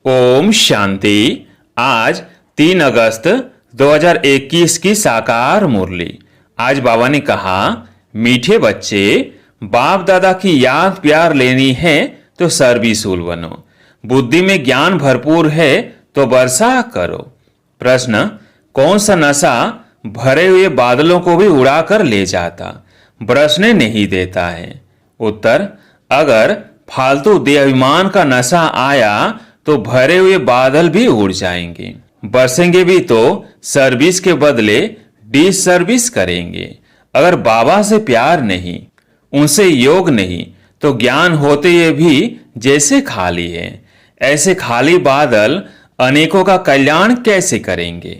ओम शांति। आज 3 अगस्त 2021 की साकार मुरली। आज बाबा ने कहा, मीठे बच्चे, बाप दादा की याद प्यार लेनी है तो सर्विसूल बनो। बुद्धि में ज्ञान भरपूर है तो वर्षा करो। प्रश्न, कौन सा नशा भरे हुए बादलों को भी उड़ाकर ले जाता, बरसने नहीं देता है? उत्तर, अगर फालतू देहाभिमान का नशा आया तो भरे हुए बादल भी उड़ जाएंगे, बरसेंगे भी तो सर्विस के बदले डिस सर्विस करेंगे। अगर बाबा से प्यार नहीं, उनसे योग नहीं, तो ज्ञान होते हुए भी जैसे खाली है, ऐसे खाली बादल अनेकों का कल्याण कैसे करेंगे?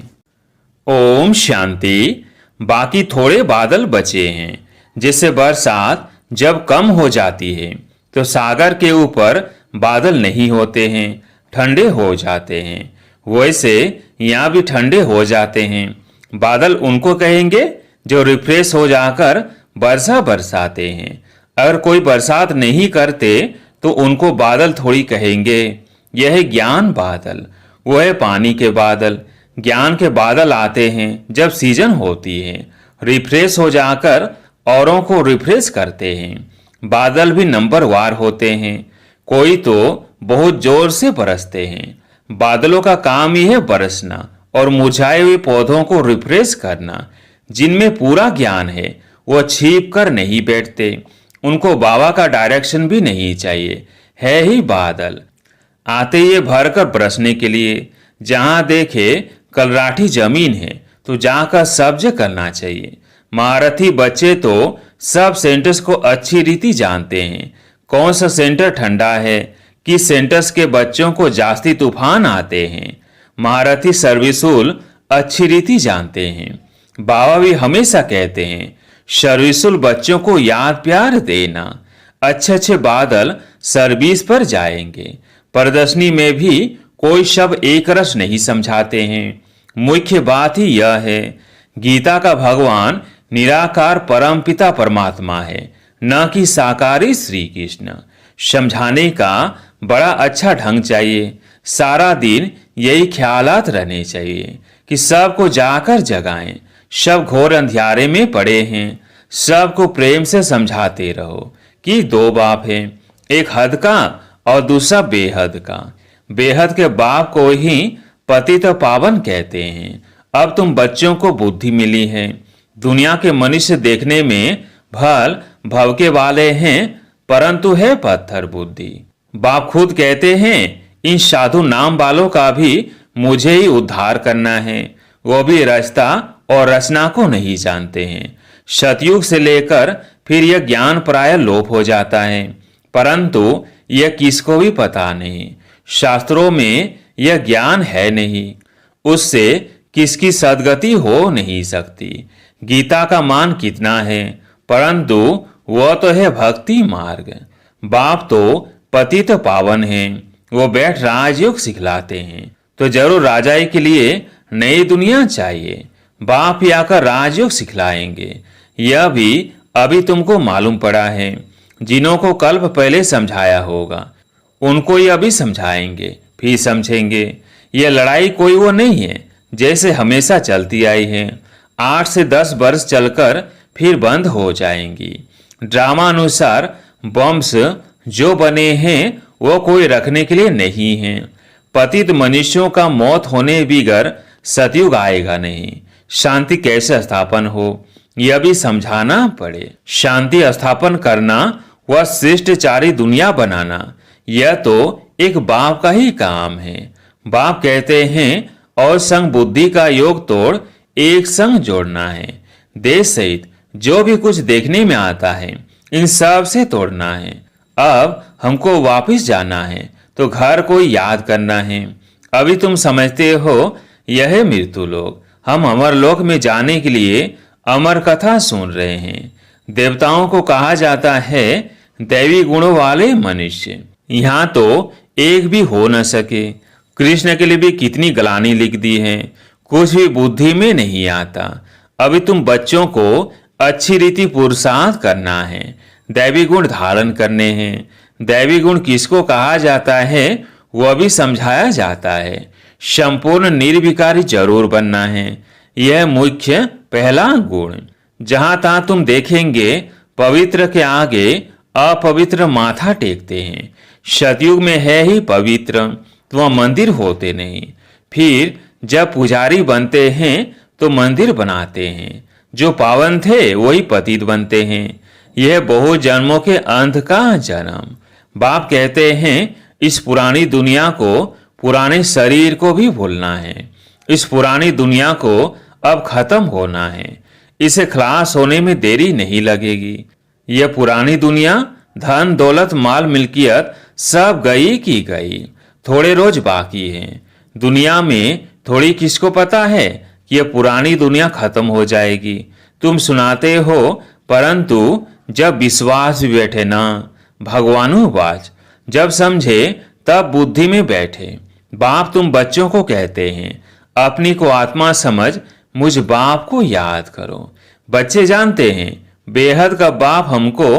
ओम शांति। बाकी थोड़े बादल बचे हैं, जिससे बरसात जब कम हो जाती है तो सागर के ऊपर बादल नहीं होते हैं, ठंडे हो जाते हैं। वैसे यहाँ भी ठंडे हो जाते हैं। बादल उनको कहेंगे जो रिफ्रेश हो जाकर वर्षा बरसाते हैं। अगर कोई बरसात नहीं करते तो उनको बादल थोड़ी कहेंगे। यह है ज्ञान बादल, वो है पानी के बादल। ज्ञान के बादल आते हैं जब सीजन होती है, रिफ्रेश हो जाकर औरों को रिफ्रेश करते हैं। बादल भी नंबर वार होते हैं, कोई तो बहुत जोर से बरसते हैं। बादलों का काम ही है बरसना और मुरझाए हुए पौधों को रिफ्रेश करना। जिनमें पूरा ज्ञान है वो छिप कर नहीं बैठते, उनको बाबा का डायरेक्शन भी नहीं चाहिए, है ही बादल। आते ये भरकर बरसने के लिए। जहां देखे कलराठी जमीन है तो जाकर सब्ज करना चाहिए। महारथी बच्चे तो सब सेंटर्स को अच्छी रीति जानते हैं। कौन सा सेंटर ठंडा है, किस सेंटर्स के बच्चों को जास्ती तूफान आते हैं। महारथी सर्विसूल अच्छी रीति जानते हैं। बाबा भी हमेशा कहते हैं, सर्विसूल बच्चों को याद प्यार देना। अच्छे अच्छे बादल सर्विस पर जाएंगे। प्रदर्शनी में भी कोई शब्द एक रस नहीं समझाते हैं। मुख्य बात ही यह है, गीता का भगवान निराकार परमपिता परमात्मा है, न कि साकारी श्री कृष्ण। समझाने का बड़ा अच्छा ढंग चाहिए। सारा दिन यही ख्यालात रहने चाहिए कि सबको जाकर जगाएं। सब घोर अंधियारे में पड़े हैं, सबको प्रेम से समझाते रहो कि 2 बाप हैं, एक हद का और दूसरा बेहद का। बेहद के बाप को ही पतित पावन कहते हैं। अब तुम बच्चों को बुद्धि मिली है। दुनिया के मनुष्य देखने में भल भवके वाले हैं, परंतु है पत्थर बुद्धि। बाप खुद कहते हैं, इन साधु नाम वालों का भी मुझे ही उद्धार करना है। वो भी रचता और रचना को नहीं जानते हैं। सतयुग से लेकर फिर यह ज्ञान प्राय लोप हो जाता है, परंतु यह किसको भी पता नहीं। शास्त्रों में यह ज्ञान है नहीं, उससे किसकी सदगति हो नहीं सकती। गीता का मान कितना है, परंतु वह तो है भक्ति मार्ग। बाप तो पतित पावन हैं, वो बैठ राजयोग सिखलाते हैं। तो जरूर राजाई के लिए नई दुनिया चाहिए। बाप ही आकर राजयोग सिखलाएंगे। यह भी अभी तुमको मालूम पड़ा है। जिन्हों को कल्प पहले समझाया होगा उनको ही अभी समझाएंगे, फिर समझेंगे। यह लड़ाई कोई वो नहीं है जैसे हमेशा चलती आई है। 8 से 10 वर्ष चलकर फिर बंद हो जाएंगी। ड्रामा अनुसार बम्स जो बने हैं वो कोई रखने के लिए नहीं है। पतित मनुष्यों का मौत होने बिगर सतयुग आएगा नहीं। शांति कैसे स्थापन हो यह भी समझाना पड़े। शांति स्थापन करना व शिष्टाचारी दुनिया बनाना, यह तो एक बाप का ही काम है। बाप कहते हैं, और संग बुद्धि का योग तोड़ एक संग जोड़ना है। देश सहित जो भी कुछ देखने में आता है इन सब से तोड़ना है। अब हमको वापस जाना है तो घर को याद करना है। अभी तुम समझते हो यह है मृत्यु लोक। हम अमर लोक में जाने के लिए अमर कथा सुन रहे हैं। देवताओं को कहा जाता है दैवी गुणों वाले मनुष्य। यहाँ तो एक भी हो न सके। कृष्ण के लिए भी कितनी गलानी लिख दी है, कुछ भी बुद्धि में नहीं आता। अभी तुम बच्चों को अच्छी रीति पुरुषार्थ करना है, दैवी गुण धारण करने हैं। दैवी गुण किसको कहा जाता है वह भी समझाया जाता है। संपूर्ण निर्विकारी जरूर बनना है, यह मुख्य पहला गुण। जहां तहां तुम देखेंगे पवित्र के आगे अपवित्र माथा टेकते हैं। सतयुग में है ही पवित्र तो वह मंदिर होते नहीं। फिर जब पुजारी बनते हैं तो मंदिर बनाते हैं। जो पावन थे वही पतित बनते हैं। यह बहुत जन्मों के अंत का जन्म। बाप कहते हैं इस पुरानी दुनिया को, पुराने शरीर को भी भूलना है। इस पुरानी दुनिया को अब खत्म होना है। इसे खलास होने में देरी नहीं लगेगी। यह पुरानी दुनिया, धन दौलत माल मिल्कियत सब गई की गई, थोड़े रोज बाकी हैं। दुनिया में थोड़ी किसको पता है कि यह पुरानी दुनिया खत्म हो जाएगी। तुम सुनाते हो, परंतु जब विश्वास भी बैठे ना, भगवानुवाच, जब समझे तब बुद्धि में बैठे। बाप तुम बच्चों को कहते हैं अपनी को आत्मा समझ मुझ बाप को याद करो। बच्चे जानते हैं बेहद का बाप हमको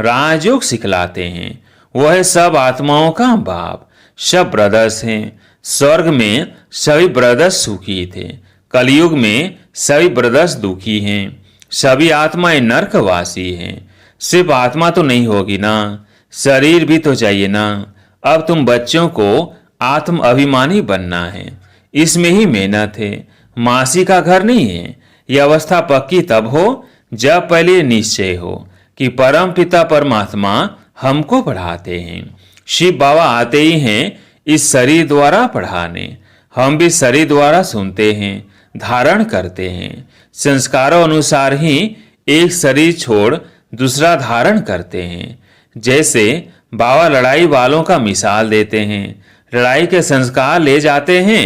राजयोग सिखलाते हैं। वह है सब आत्माओं का बाप। सब ब्रदर्स हैं। स्वर्ग में सभी ब्रदर्स सुखी थे, कलयुग में सभी ब्रदर्स दुखी हैं। सभी आत्माएं नरकवासी हैं। सिर्फ आत्मा तो नहीं होगी ना, शरीर भी तो चाहिए ना। अब तुम बच्चों को आत्म अभिमानी बनना है। इसमें ही मेहनत है, मासी का घर नहीं है। यह अवस्था पक्की तब हो जब पहले निश्चय हो कि परम पिता परमात्मा हमको पढ़ाते हैं। शिव बाबा आते ही हैं इस शरीर द्वारा पढ़ाने। हम भी शरीर द्वारा सुनते हैं, धारण करते हैं। संस्कारों अनुसार ही एक शरीर छोड़ दूसरा धारण करते हैं। जैसे बाबा लड़ाई वालों का मिसाल देते हैं। लड़ाई के संस्कार ले जाते हैं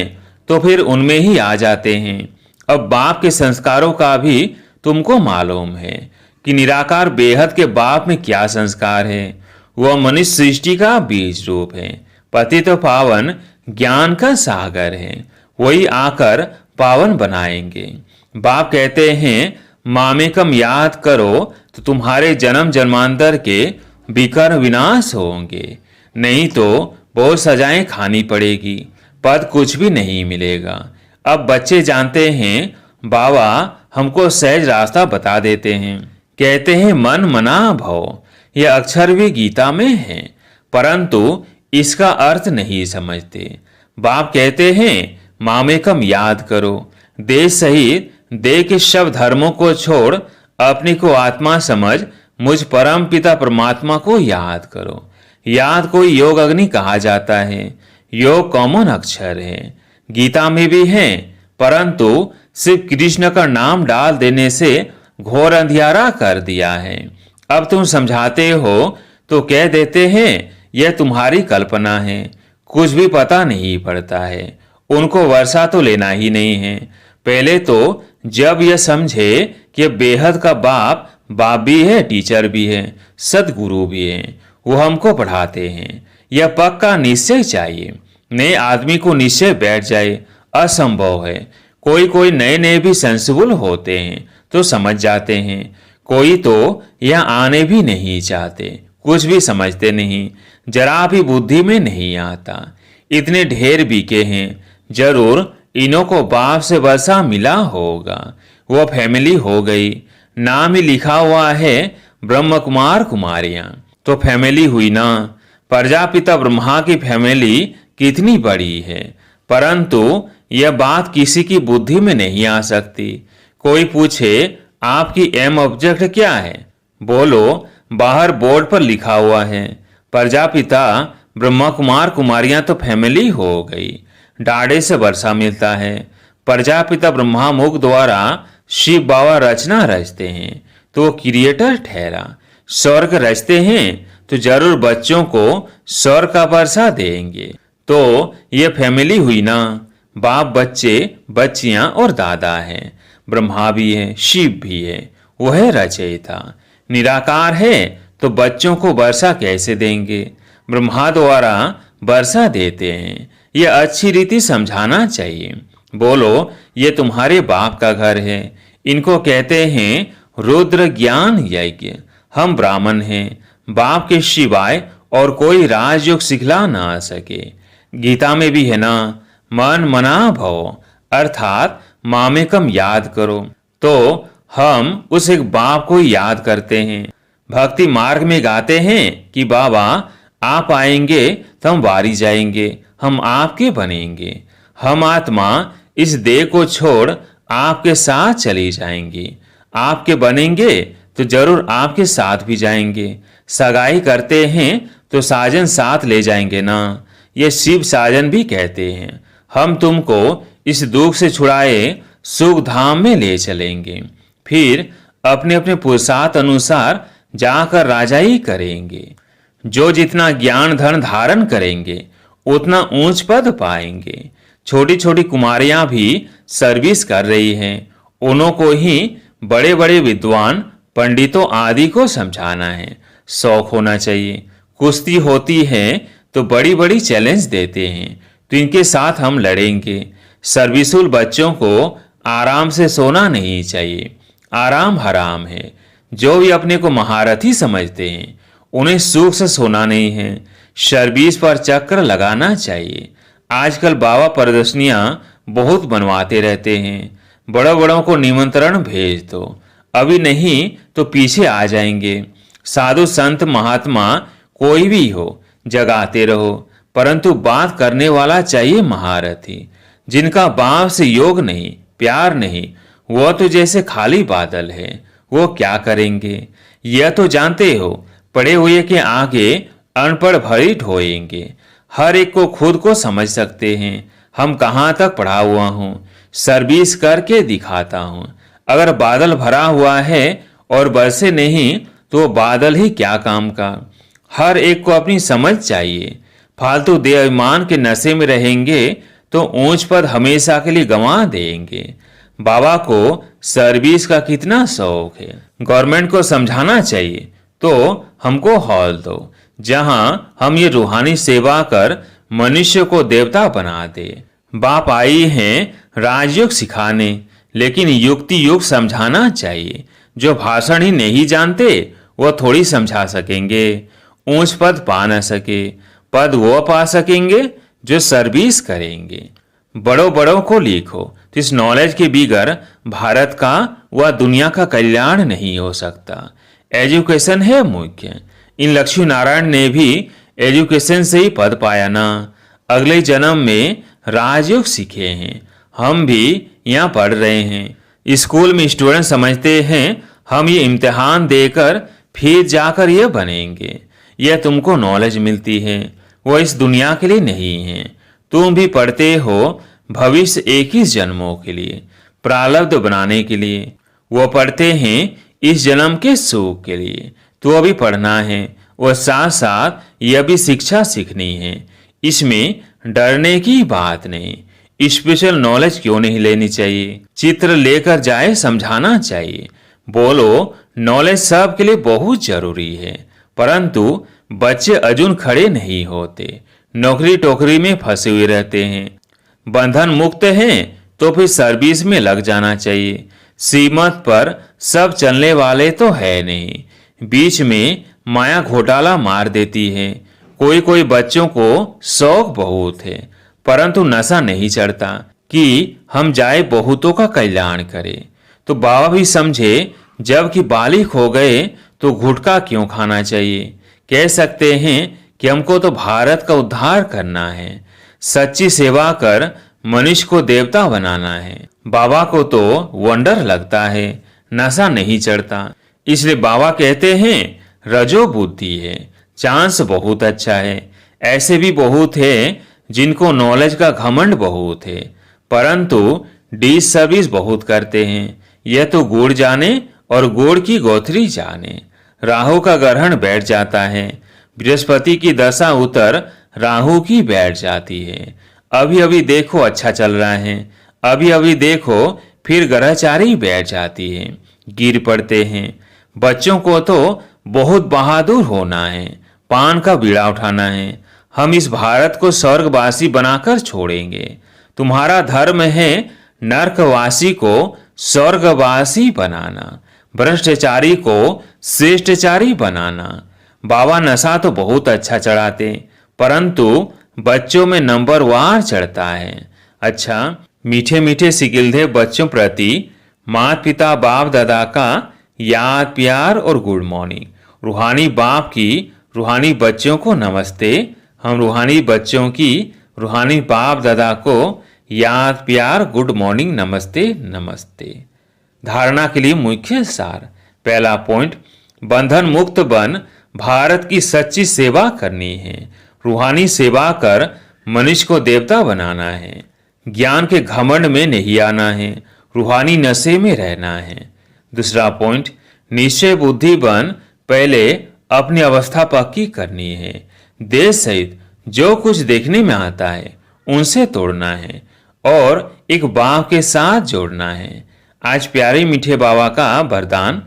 तो फिर उनमें ही आ जाते हैं। अब बाप के संस्कारों का भी तुमको मालूम है कि निराकार बेहद के बाप में क्या संस्कार है। वह मनुष्य सृष्टि का बीज रूप है, पतित तो पावन ज्ञान का सागर है। वही आकर पावन बनाएंगे। बाप कहते हैं मामेकम याद करो तो तुम्हारे जन्म जन्मांतर के विकर विनाश होंगे। नहीं तो बहुत सजाएं खानी पड़ेगी, पद कुछ भी नहीं मिलेगा। अब बच्चे जानते हैं, बाबा हमको सहज रास्ता बता देते हैं। कहते हैं मन मना भव। यह अक्षर भी गीता में है, परंतु इसका अर्थ नहीं समझते। बाप कहते हैं मामेकम याद करो। देश सहित देह के सब धर्मों को छोड़ अपने को आत्मा समझ मुझ परम पिता परमात्मा को याद करो। याद को योग अग्नि कहा जाता है। योग कॉमन अक्षर है, गीता में भी है, परंतु सिर्फ कृष्ण का नाम डाल देने से घोर अंधियारा कर दिया है। अब तुम समझाते हो तो कह देते हैं यह तुम्हारी कल्पना है, कुछ भी पता नहीं पड़ता है। उनको वर्षा तो लेना ही नहीं है। पहले तो जब यह समझे कि बेहद का बाप बाप भी है, टीचर भी है, सदगुरु भी है, वो हमको पढ़ाते हैं। यह पक्का निश्चय चाहिए। नए आदमी को निश्चय बैठ जाए असंभव है। कोई कोई नए नए भी सेंसिबल होते हैं तो समझ जाते हैं। कोई तो यह आने भी नहीं चाहते, कुछ भी समझते नहीं, जरा भी बुद्धि में नहीं आता। इतने ढेर बीके हैं, जरूर इन्हों को बाप से वर्षा मिला होगा। वो फैमिली हो गई। नाम ही लिखा हुआ है ब्रह्म कुमार कुमारियां, तो फैमिली हुई ना। प्रजापिता ब्रह्मा की फैमिली कितनी बड़ी है, परंतु यह बात किसी की बुद्धि में नहीं आ सकती। कोई पूछे आपकी एम ऑब्जेक्ट क्या है, बोलो बाहर बोर्ड पर लिखा हुआ है प्रजापिता ब्रह्मा कुमार कुमारियां, तो फैमिली हो गई। डाढ़े से वर्षा मिलता है। प्रजापिता ब्रह्मा मुख द्वारा शिव बाबा रचना रचते हैं तो वो क्रिएटर ठहरा। स्वर्ग रचते हैं तो जरूर बच्चों को स्वर्ग का वर्षा देंगे। तो ये फैमिली हुई ना। बाप, बच्चे, बच्चियां और दादा हैं। ब्रह्मा भी है, शिव भी है, वह रचयिता। निराकार है तो बच्चों को वर्षा कैसे देंगे? ब्रह्मा द्वारा वर्षा देते हैं। यह अच्छी रीति समझाना चाहिए। बोलो ये तुम्हारे बाप का घर है। इनको कहते हैं रुद्र ज्ञान यज्ञ। हम ब्राह्मण हैं। बाप के सिवाय और कोई राजयोग सिखला ना सके। गीता में भी है ना, मन मना भव, अर्थात मामेकम याद करो। तो हम उस एक बाप को याद करते हैं। भक्ति मार्ग में गाते हैं कि बाबा आप आएंगे तो हम वारी जाएंगे, हम आपके बनेंगे। हम आत्मा इस देह को छोड़ आपके साथ चली जाएंगी। आपके बनेंगे तो जरूर आपके साथ भी जाएंगे। सगाई करते हैं तो साजन साथ ले जाएंगे ना, ये शिव साजन भी कहते हैं। हम तुमको इस दुख से छुड़ाए सुख धाम में ले चलेंगे, फिर अपने अपने पुरुषार्थ अनुसार जाकर राजाई करेंगे। जो जितना ज्ञान धन धारण करेंगे उतना ऊंच पद पाएंगे। छोटी छोटी कुमारियां भी सर्विस कर रही हैं। उन्हों को ही बड़े बड़े विद्वान पंडितों आदि को समझाना है। शौक होना चाहिए। कुश्ती होती है तो बड़ी बड़ी चैलेंज देते हैं, तो इनके साथ हम लड़ेंगे। सर्विसुल बच्चों को आराम से सोना नहीं चाहिए, आराम हराम है। जो भी अपने को महारथी समझते हैं उन्हें सुख से सोना नहीं है, सर्विस पर चक्कर लगाना चाहिए। आजकल बाबा प्रदर्शनियां बहुत बनवाते रहते हैं। बड़ों बड़ों को निमंत्रण भेज दो, अभी नहीं तो पीछे आ जाएंगे। साधु संत महात्मा कोई भी हो जगाते रहो, परंतु बात करने वाला चाहिए महारथी। जिनका बाप से योग नहीं, प्यार नहीं, वह तो जैसे खाली बादल है, वो क्या करेंगे। यह तो जानते हो पढ़े हुए के आगे अनपढ़ भरी ढोएंगे। हर एक को खुद को समझ सकते हैं। हम कहाँ तक पढ़ा हुआ हूँ, सर्विस करके दिखाता हूँ। अगर बादल भरा हुआ है और बरसे नहीं तो वो बादल ही क्या काम का। हर एक को अपनी समझ चाहिए। फालतू देहाभिमान के नशे में रहेंगे तो ऊंच पद हमेशा के लिए गंवा देंगे। बाबा को सर्विस का कितना शौक है। गवर्नमेंट को समझाना चाहिए तो हमको हॉल दो, जहां हम ये रूहानी सेवा कर मनुष्य को देवता बना दे। बाप आई हैं राजयोग सिखाने, लेकिन युक्ति युग समझाना चाहिए। जो भाषण ही नहीं जानते वो थोड़ी समझा सकेंगे। ऊंच पद पा न सके, पद वो पा सकेंगे जो सर्विस करेंगे। बड़ों बड़ों को लिखो, तो इस नॉलेज के बिगर भारत का व दुनिया का कल्याण नहीं हो सकता। एजुकेशन है मुख्य। इन लक्ष्मी नारायण ने भी एजुकेशन से ही पद पाया ना। अगले जन्म में राजयोग सीखे हैं। हम भी यहाँ पढ़ रहे हैं। स्कूल में स्टूडेंट समझते हैं हम ये इम्तिहान देकर फिर जाकर ये बनेंगे। यह तुमको नॉलेज मिलती है, वो इस दुनिया के लिए नहीं है। तुम भी पढ़ते हो भविष्य 21 जन्मों के लिए, प्रारब्ध बनाने के लिए। वो पढ़ते हैं इस जन्म के सुख के लिए। तो अभी पढ़ना है, वो साथ साथ यह भी शिक्षा सीखनी है। इसमें डरने की बात नहीं। स्पेशल नॉलेज क्यों नहीं लेनी चाहिए। चित्र लेकर जाए, समझाना चाहिए। बोलो नॉलेज सब के लिए बहुत जरूरी है, परंतु बच्चे अजून खड़े नहीं होते, नौकरी टोकरी में फंसे हुए रहते हैं। बंधन मुक्त हैं तो फिर सर्विस में लग जाना चाहिए। सीमत पर सब चलने वाले तो है नहीं, बीच में माया घोटाला मार देती है। कोई कोई बच्चों को शौक बहुत है, परंतु नशा नहीं चढ़ता कि हम जाए बहुतों का कल्याण करें। तो बाबा भी समझे जबकि बालिग हो गए तो गुटखा क्यों खाना चाहिए। कह सकते हैं कि हमको तो भारत का उद्धार करना है, सच्ची सेवा कर मनुष्य को देवता बनाना है। बाबा को तो वंडर लगता है, नशा नहीं चढ़ता। इसलिए बाबा कहते हैं रजो बुद्धि है, चांस बहुत अच्छा है। ऐसे भी बहुत है जिनको नॉलेज का घमंड बहुत है, परंतु डिस सर्विस बहुत करते हैं। यह तो गुड़ जाने और गुड़ की गोथरी जाने। राहु का ग्रहण बैठ जाता है, बृहस्पति की दशा उतर राहु की बैठ जाती है। अभी अभी देखो अच्छा चल रहा है, अभी अभी देखो फिर ग्रहचारी बैठ जाती है, गिर पड़ते हैं। बच्चों को तो बहुत बहादुर होना है, पान का बीड़ा उठाना है। हम इस भारत को स्वर्गवासी बनाकर छोड़ेंगे। तुम्हारा धर्म है नरकवासी को स्वर्गवासी बनाना, भ्रष्टाचारी को श्रेष्ठचारी बनाना। बाबा नशा तो बहुत अच्छा चढ़ाते, परंतु बच्चों में नंबरवार चढ़ता है। अच्छा, मीठे मीठे सिकिलधे बच्चों प्रति माता पिता बाप दादा का याद प्यार और गुड मॉर्निंग। रूहानी बाप की रूहानी बच्चों को नमस्ते। हम रूहानी बच्चों की रूहानी बाप दादा को याद प्यार गुड मॉर्निंग नमस्ते नमस्ते। धारणा के लिए मुख्य सार। पहला पॉइंट, बंधन मुक्त बन भारत की सच्ची सेवा करनी है। रूहानी सेवा कर मनुष्य को देवता बनाना है। ज्ञान के घमंड में नहीं आना है, रूहानी नशे में रहना है। दूसरा पॉइंट, निश्चय बुद्धि बन पहले अपनी अवस्था पक्की करनी है। देश सहित जो कुछ देखने में आता है उनसे तोड़ना है और एक बाप के साथ जोड़ना है। आज प्यारे मीठे बाबा का वरदान,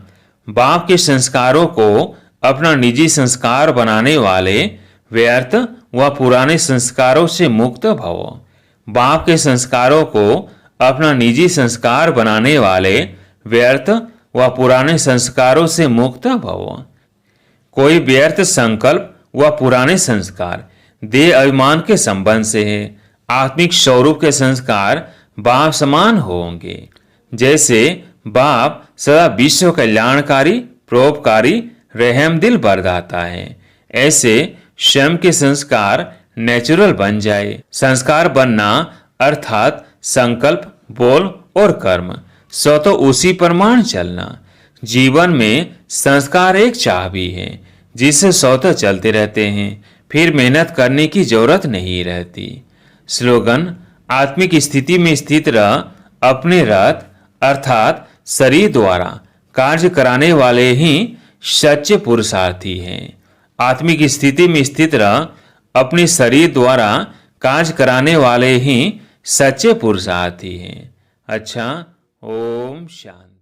बाप के संस्कारों को अपना निजी संस्कार बनाने वाले व्यर्थ व पुराने संस्कारों से मुक्त भव। बाप के संस्कारों को अपना निजी संस्कार बनाने वाले व्यर्थ व पुराने संस्कारों से मुक्त भव। कोई व्यर्थ संकल्प व पुराने संस्कार देह अभिमान के संबंध से है। आत्मिक स्वरूप के संस्कार बाप समान होंगे। जैसे बाप सदा विश्व कल्याणकारी परोपकारी रहम दिल बरदाता है, ऐसे स्वयं के संस्कार नेचुरल बन जाए। संस्कार बनना अर्थात संकल्प बोल और कर्म स्वतः उसी प्रमाण चलना। जीवन में संस्कार एक चाबी है जिससे स्वतः चलते रहते हैं, फिर मेहनत करने की जरूरत नहीं रहती। स्लोगन, आत्मिक स्थिति में स्थित रह अपने रथ अर्थात शरीर द्वारा कार्य कराने वाले ही सच्चे पुरुषार्थी हैं। आत्मिक स्थिति में स्थित रह अपने शरीर द्वारा कार्य कराने वाले ही सच्चे पुरुषार्थी हैं। अच्छा, ओम शांति।